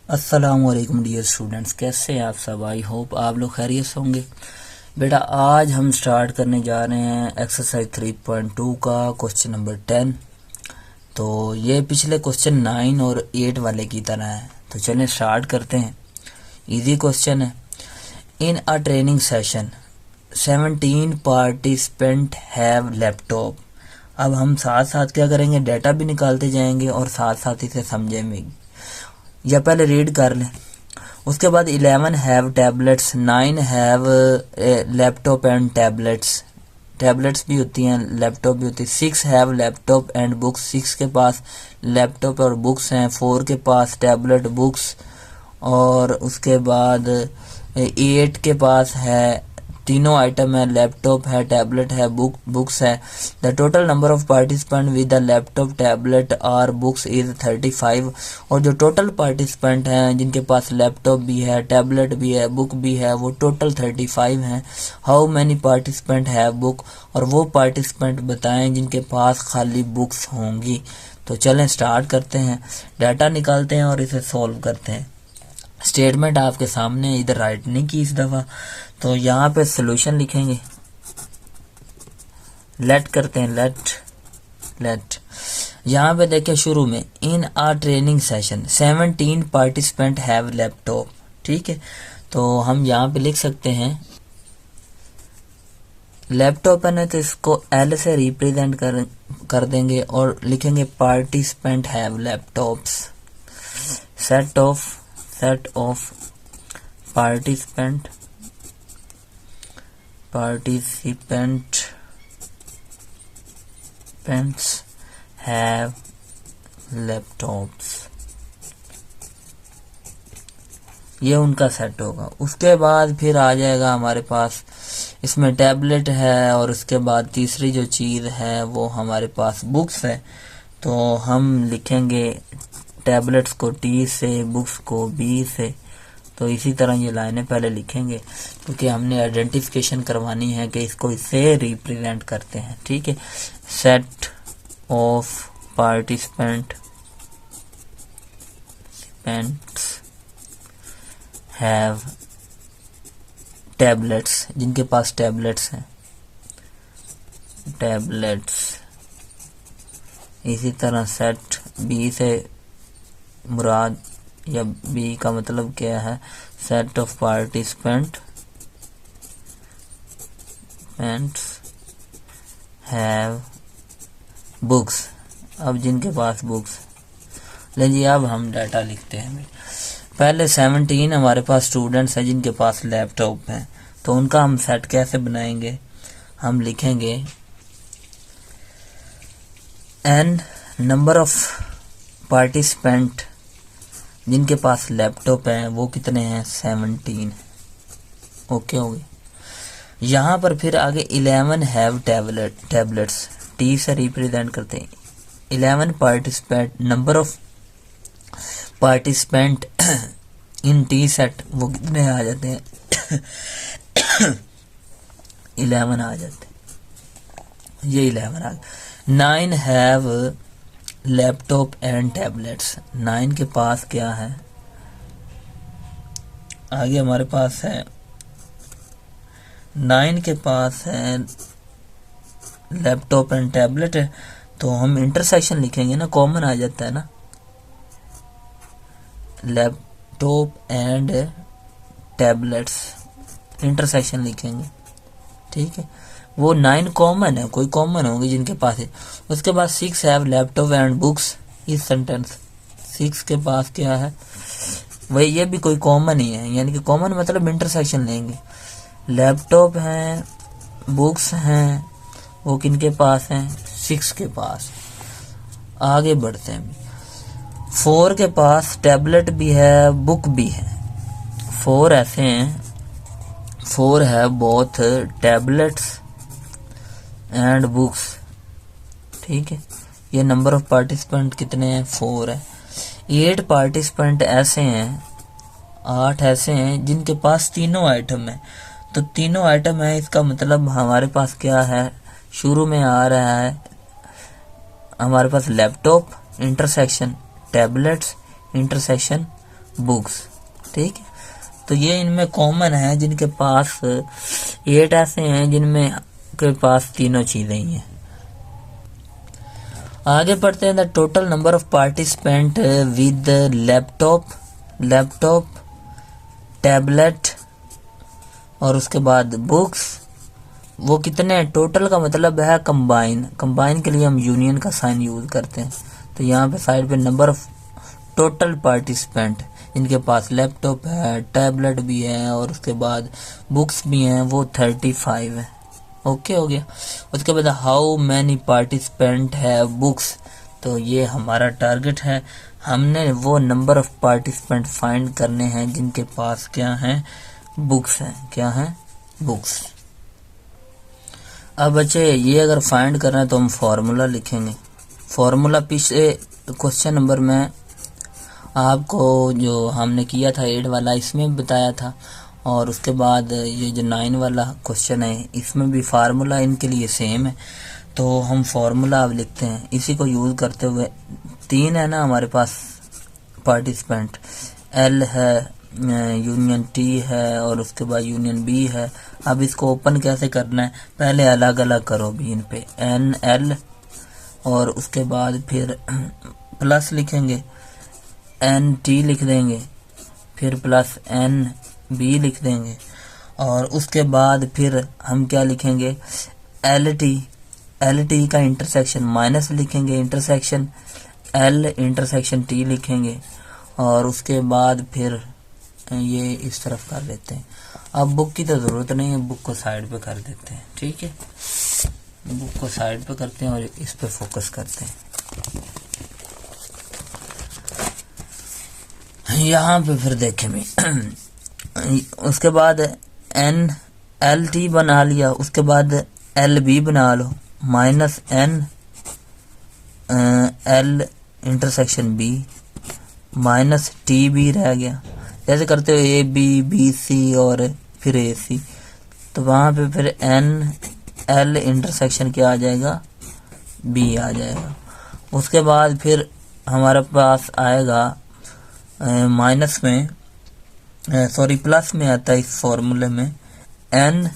अस्सलामुअलैकुम dear students, कैसे हैं आप सब। आई होप आप लोग खैरियत से होंगे। बेटा आज हम स्टार्ट करने जा रहे हैं एक्सरसाइज 3.2 का क्वेश्चन नंबर 10। तो ये पिछले क्वेश्चन 9 और 8 वाले की तरह है। तो चलें स्टार्ट करते हैं। इजी क्वेश्चन है। In a training session 17 participant have laptop. अब हम साथ साथ क्या करेंगे, डाटा भी निकालते जाएंगे और साथ साथ इसे समझेंगे। या पहले रीड कर लें। उसके बाद 11 have tablets, 9 have laptop and tablets. Tablets भी होती हैं, लैपटॉप भी होती है। 6 हैव लैपटॉप एंड बुक्स, 6 के पास लैपटॉप और बुक्स हैं। 4 के पास टैबलेट बुक्स। और उसके बाद 8 के पास है, तीनों आइटम है, लैपटॉप है, टैबलेट है, बुक्स है। The total number of participant with the laptop tablet और बुक्स इज 35। और जो टोटल पार्टिसिपेंट हैं जिनके पास लैपटॉप भी है, टैबलेट भी है, बुक भी है, वो टोटल 35 हैं। हाउ मैनी पार्टिसिपेंट है बुक, और वो पार्टिसिपेंट बताएं जिनके पास खाली बुक्स होंगी। तो चलें स्टार्ट करते हैं, डाटा निकालते हैं और इसे सॉल्व करते हैं। स्टेटमेंट आपके सामने, इधर राइट नहीं की इस दफ़ा। तो यहाँ पे सोल्यूशन लिखेंगे। लेट करते हैं, लेट। यहाँ पे देखें शुरू में, in a training session 17 participant have laptop. ठीक है, तो हम यहाँ पे लिख सकते हैं लैपटॉप है ना, तो इसको एल से रिप्रेजेंट कर देंगे और लिखेंगे participant have laptops. Set of participant have laptops, ये उनका सेट होगा। उसके बाद फिर आ जाएगा हमारे पास, इसमें टैबलेट है और उसके बाद तीसरी जो चीज़ है वो हमारे पास बुक्स है। तो हम लिखेंगे टैबलेट्स को टी से, बुक्स को बी से। तो इसी तरह ये लाइनें पहले लिखेंगे क्योंकि हमने आइडेंटिफिकेशन करवानी है कि इसको इससे रिप्रेजेंट करते हैं। ठीक है, set of participants have tablets, जिनके पास टैबलेट्स हैं, टैबलेट्स। इसी तरह सेट बी से मुराद या बी का मतलब क्या है, set of participant have books. अब जिनके पास बुक्स, ले जी अब हम डाटा लिखते हैं। पहले 17 हमारे पास स्टूडेंट्स हैं जिनके पास लैपटॉप हैं, तो उनका हम सेट कैसे बनाएंगे, हम लिखेंगे एन नंबर ऑफ पार्टिसिपेंट जिनके पास लैपटॉप है वो कितने हैं, 17। ओके हो गए। यहाँ पर फिर आगे 11 हैव टैबलेट्स, टी से रिप्रेजेंट करते हैं। 11 participant, number of participant in T set वो कितने आ जाते हैं 11 आ जाते हैं, ये 11 आ गए। 9 हैव लैपटॉप एंड टैबलेट्स, 9 के पास क्या है, आगे हमारे पास है 9 के पास है लैपटॉप एंड टैबलेट है। तो हम इंटरसेक्शन लिखेंगे ना, कॉमन आ जाता है ना, लैपटॉप एंड टैबलेट्स, इंटरसेक्शन लिखेंगे। ठीक है, वो 9 कॉमन है, कोई कॉमन होंगे जिनके पास है। उसके बाद 6 हैव लैपटॉप एंड बुक्स, इस सेंटेंस 6 के पास क्या है, वही ये भी कोई कॉमन ही है, यानी कि कॉमन मतलब इंटरसेक्शन लेंगे। लैपटॉप हैं, बुक्स हैं, वो किनके पास हैं, 6 के पास। आगे बढ़ते हैं, 4 के पास टैबलेट भी है, बुक भी है। 4 ऐसे हैं, 4 है बोथ टैबलेट्स एंड बुक्स। ठीक है, ये नंबर ऑफ पार्टिसिपेंट कितने हैं, 4 है। 8 पार्टिसिपेंट ऐसे हैं, 8 ऐसे हैं जिनके पास तीनों आइटम है। तो तीनों आइटम है, इसका मतलब हमारे पास क्या है, शुरू में आ रहा है हमारे पास laptop intersection tablets intersection books. ठीक है, तो ये इनमें कॉमन है, जिनके पास 8 ऐसे हैं जिनमें के पास तीनों चीजें ही हैं। आगे पढ़ते हैं। The total number of participant with laptop tablet और उसके बाद बुक्स, वो कितने टोटल का मतलब है कंबाइन के लिए हम यूनियन का साइन यूज करते हैं। तो यहाँ पे साइड पे नंबर ऑफ टोटल पार्टिसिपेंट, इनके पास लैपटॉप है, टैबलेट भी है और उसके बाद बुक्स भी हैं, वो 35 है। ओके हो गया। उसके बाद हाउ मैनी पार्टिसिपेंट है बुक्स, तो ये हमारा टारगेट है। हमने वो नंबर ऑफ पार्टिसिपेंट फाइंड करने हैं जिनके पास क्या है, बुक्स हैं। क्या है, बुक्स। अब बच्चे ये अगर फाइंड करना है तो हम फॉर्मूला लिखेंगे। फॉर्मूला पिछले क्वेश्चन नंबर में आपको जो हमने किया था 8 वाला, इसमें बताया था, और उसके बाद ये जो 9 वाला क्वेश्चन है इसमें भी फार्मूला इनके लिए सेम है। तो हम फार्मूला अब लिखते हैं इसी को यूज करते हुए। 3 है ना हमारे पास पार्टिसिपेंट, एल है, यूनियन टी है और उसके बाद यूनियन बी है। अब इसको ओपन कैसे करना है, पहले अलग अलग करो भी इन पे, एन एल और उसके बाद फिर प्लस लिखेंगे, एन टी लिख देंगे, फिर प्लस एन बी लिख देंगे और उसके बाद फिर हम क्या लिखेंगे, एल टी का इंटरसेक्शन माइनस लिखेंगे, इंटरसेक्शन एल इंटरसेक्शन टी लिखेंगे और उसके बाद फिर ये इस तरफ कर देते हैं। अब बुक की तो ज़रूरत नहीं है, बुक को साइड पे कर देते हैं। ठीक है, बुक को साइड पे करते हैं और इस पे फोकस करते हैं। यहाँ पे फिर देखें भी उसके बाद एन एल टी बना लिया, उसके बाद एल बी बना लो, minus N L intersection B minus T B रह गया। जैसे करते हो ए बी सी और फिर ए सी, तो वहाँ पे फिर एन एल इंटरसेक्शन क्या आ जाएगा, बी आ जाएगा। उसके बाद फिर हमारे पास आएगा माइनस में सॉरी प्लस में आता है इस फॉर्मूले में, एन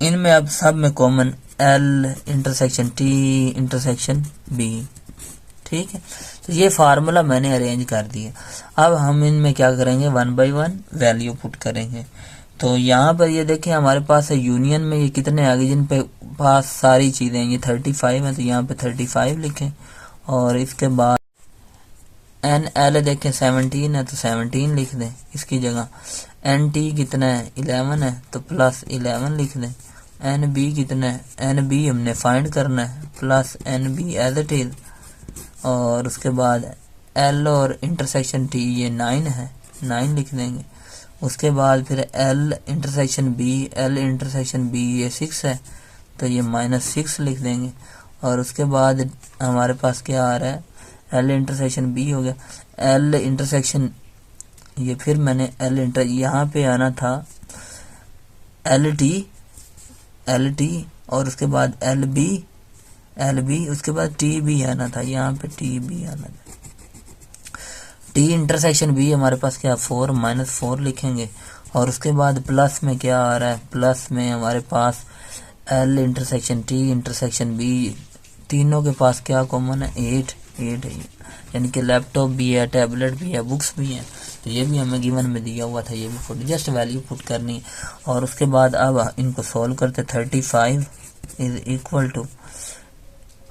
इनमें अब सब में common L intersection T intersection B. ठीक है, तो ये फार्मूला मैंने अरेंज कर दिया। अब हम इनमें क्या करेंगे, 1 by 1 वैल्यू पुट करेंगे। तो यहाँ पर ये देखें हमारे पास है यूनियन में ये कितने आ गए, जिन पे पास सारी चीज़ें, ये 35 है, तो यहाँ पे 35 लिखें और इसके बाद एन एल देखें 17 है तो 17 लिख दें इसकी जगह। एन टी कितना है, 11 है, तो प्लस 11 लिख दें। एन बी कितना है, एन बी हमने फाइंड करना है, plus n b as it is. और उसके बाद एल और इंटरसेक्शन टी ये 9 है, 9 लिख देंगे। उसके बाद फिर एल इंटरसेक्शन बी ये 6 है, तो ये -6 लिख देंगे। और उसके बाद हमारे पास क्या आ रहा है, एल इंटरसेक्शन बी हो गया, एल इंटरसेक्शन ये फिर मैंने यहाँ पे आना था एल टी और उसके बाद एल बी उसके बाद टी बी आना था, यहाँ पे टी बी आना था। टी इंटरसेक्शन बी हमारे पास क्या 4 -4 लिखेंगे और उसके बाद प्लस में क्या आ रहा है, प्लस में हमारे पास L intersection T intersection B, तीनों के पास क्या कॉमन है, 8 है, यानी कि लैपटॉप भी है, टैबलेट भी है, बुक्स भी हैं। तो ये भी हमें गिवन में दिया हुआ था, ये भी पुट जस्ट वैल्यू पुट करनी। और उसके बाद अब इनको सॉल्व करते 35 इज इक्वल टू,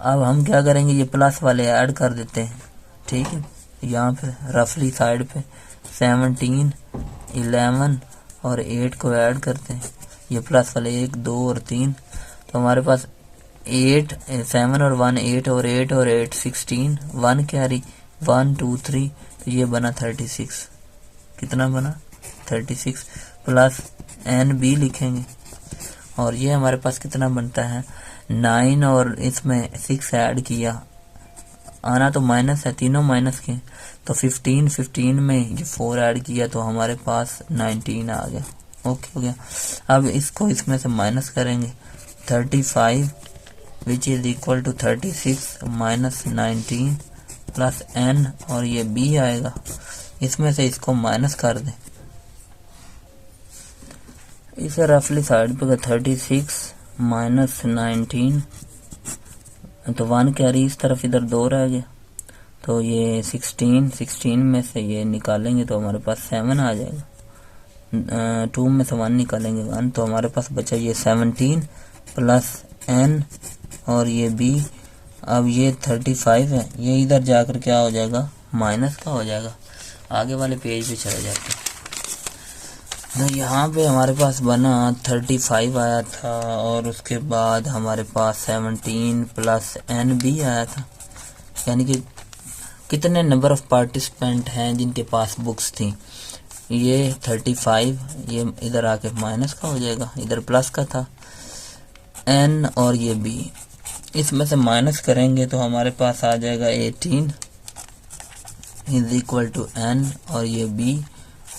अब हम क्या करेंगे, ये प्लस वाले ऐड कर देते हैं। ठीक है, यहाँ पे रफली साइड पे 17 11 और 8 को ऐड करते हैं, ये प्लस वाले 1 2 और 3, तो हमारे पास 8 7 और 1 8 और 8 और 8 16, 1 कैरी 1 2 3, तो ये बना 36। कितना बना 36 प्लस एन बी लिखेंगे और ये हमारे पास कितना बनता है 9 और इसमें 6 ऐड किया, आना तो माइनस है, तीनों माइनस के, तो 15 में ये 4 ऐड किया तो हमारे पास 19 आ गया। ओके हो गया। अब इसको इसमें से माइनस करेंगे, 35 which is equal to 36 -19 plus n और ये बी आएगा, इसमें से इसको माइनस कर दें, इसे रफली साइड पे 36 माइनस 19, तो 1 कैरी इस तरफ, इधर 2 रह गया, तो ये 16 में से ये निकालेंगे तो हमारे पास 7 आ जाएगा। 2 में से 1 निकालेंगे 1, तो हमारे पास बचा ये 17 प्लस n और ये b। अब ये 35 है, ये इधर जाकर क्या हो जाएगा, माइनस का हो जाएगा। आगे वाले पेज पे चले जाते हैं, तो यहाँ पे हमारे पास बना 35 आया था और उसके बाद हमारे पास 17 प्लस n भी आया था, यानी कि कितने नंबर ऑफ पार्टिसिपेंट हैं जिनके पास बुक्स थी। ये 35, ये इधर आके माइनस का हो जाएगा, इधर प्लस का था n और ये b, इसमें से माइनस करेंगे तो हमारे पास आ जाएगा 18 इज इक्वल टू n और ये b।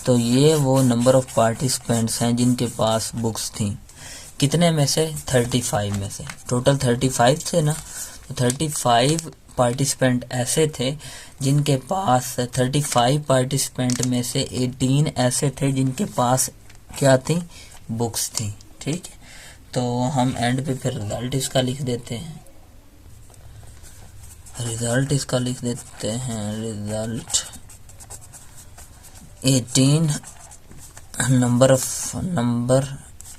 तो ये वो नंबर ऑफ पार्टिसिपेंट्स हैं जिनके पास बुक्स थी, कितने में से, 35 में से। टोटल 35 थे ना, तो 35 पार्टिसिपेंट ऐसे थे जिनके पास, 35 पार्टिसिपेंट में से 18 ऐसे थे जिनके पास क्या थी, बुक्स थी। ठीक है, तो हम एंड पे फिर रिजल्ट इसका लिख देते हैं, result result 18 number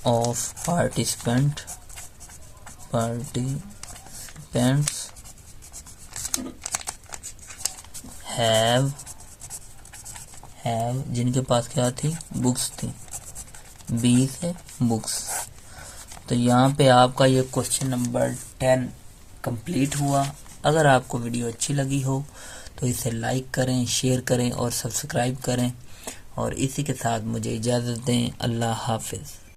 of participants have जिनके पास क्या थी, बुक्स थी, बी से बुक्स। तो यहाँ पे आपका ये क्वेश्चन नंबर 10 कंप्लीट हुआ। अगर आपको वीडियो अच्छी लगी हो तो इसे लाइक करें, शेयर करें और सब्सक्राइब करें, और इसी के साथ मुझे इजाज़त दें। अल्लाह हाफिज़।